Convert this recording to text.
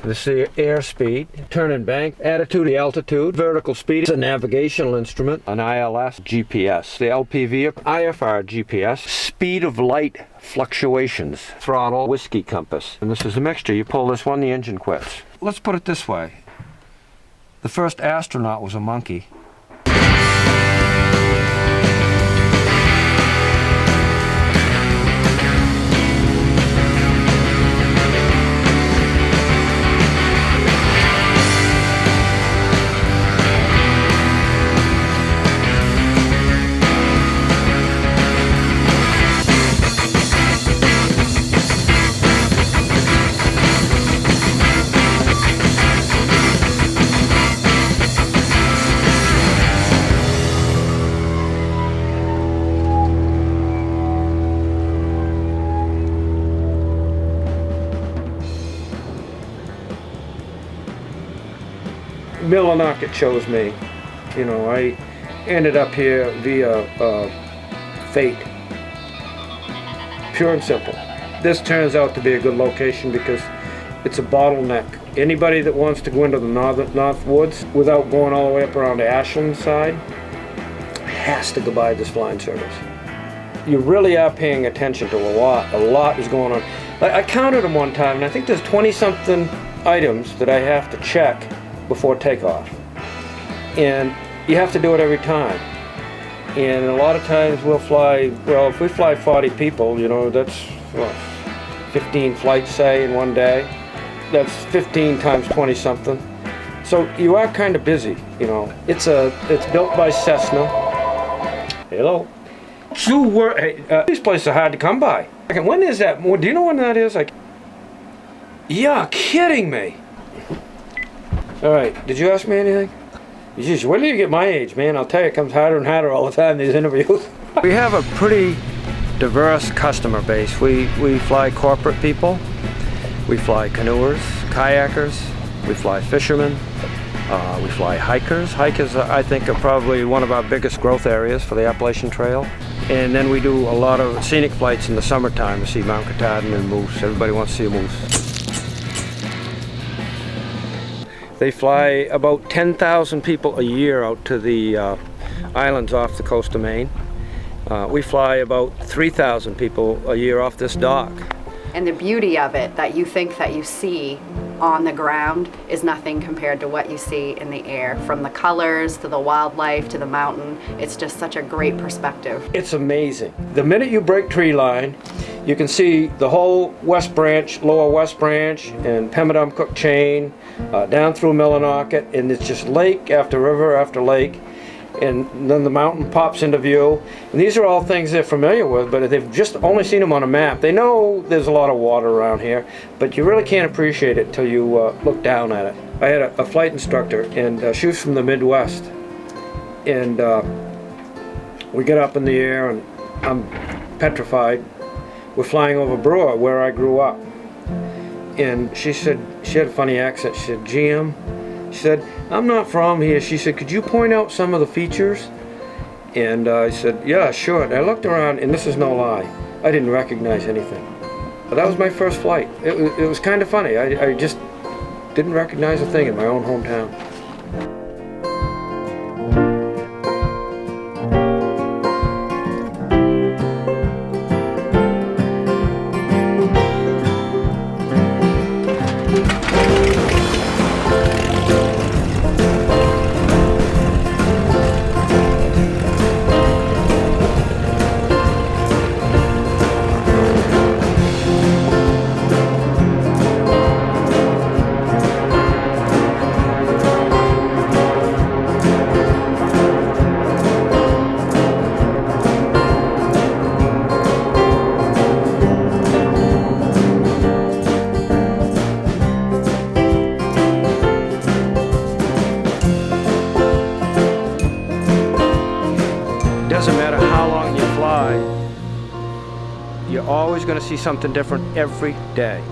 This is the airspeed, turn and bank, attitude, the altitude, vertical speed. It's a navigational instrument, an ILS GPS, the LPV, IFR GPS, speed of light fluctuations, throttle, whiskey compass. And this is a mixture. You pull this one, the engine quits. Let's put it this way. The first astronaut was a monkey. Millinocket chose me. You know, I ended up here via fate. Pure and simple. This turns out to be a good location because it's a bottleneck. Anybody that wants to go into the North Woods without going all the way up around the Ashland side has to go by this flying service. You really are paying attention to a lot. A lot is going on. I counted them one time, and I think there's 20-something items that I have to check before takeoff, and you have to do it every time. And a lot of times we'll fly, well, if we fly 40 people, you know, that's 15 flights, say, in one day. That's 15 times 20 something. So you are kind of busy, you know. It's built by Cessna. Hello. These places are hard to come by. When is that? Do you know when that is? Like, you're kidding me. All right, did you ask me anything? Jeez, when do you get my age, man? I'll tell you, it comes harder and harder all the time, these interviews. We have a pretty diverse customer base. We fly corporate people, we fly canoers, kayakers, we fly fishermen, we fly hikers. Hikers, I think, are probably one of our biggest growth areas for the Appalachian Trail. And then we do a lot of scenic flights in the summertime to see Mount Katahdin and moose. Everybody wants to see a moose. They fly about 10,000 people a year out to the islands off the coast of Maine. We fly about 3,000 people a year off this dock. And the beauty of it that you think that you see on the ground is nothing compared to what you see in the air. From the colors to the wildlife to the mountain, it's just such a great perspective. It's amazing. The minute you break tree line, you can see the whole West Branch, Lower West Branch, and Pemmican chain, down through Millinocket, and it's just lake after river after lake, and then the mountain pops into view. And these are all things they're familiar with, but they've just only seen them on a map. They know there's a lot of water around here, but you really can't appreciate it till you look down at it. I had a flight instructor, and she was from the Midwest, and we get up in the air, and I'm petrified. We're flying over Brewer, where I grew up. And she said, she had a funny accent. She said, Jim, she said, I'm not from here. She said, could you point out some of the features? And I said, yeah, sure. And I looked around, and this is no lie, I didn't recognize anything. But that was my first flight. It was kind of funny. I just didn't recognize a thing in my own hometown. Doesn't matter how long you fly, you're always going to see something different every day.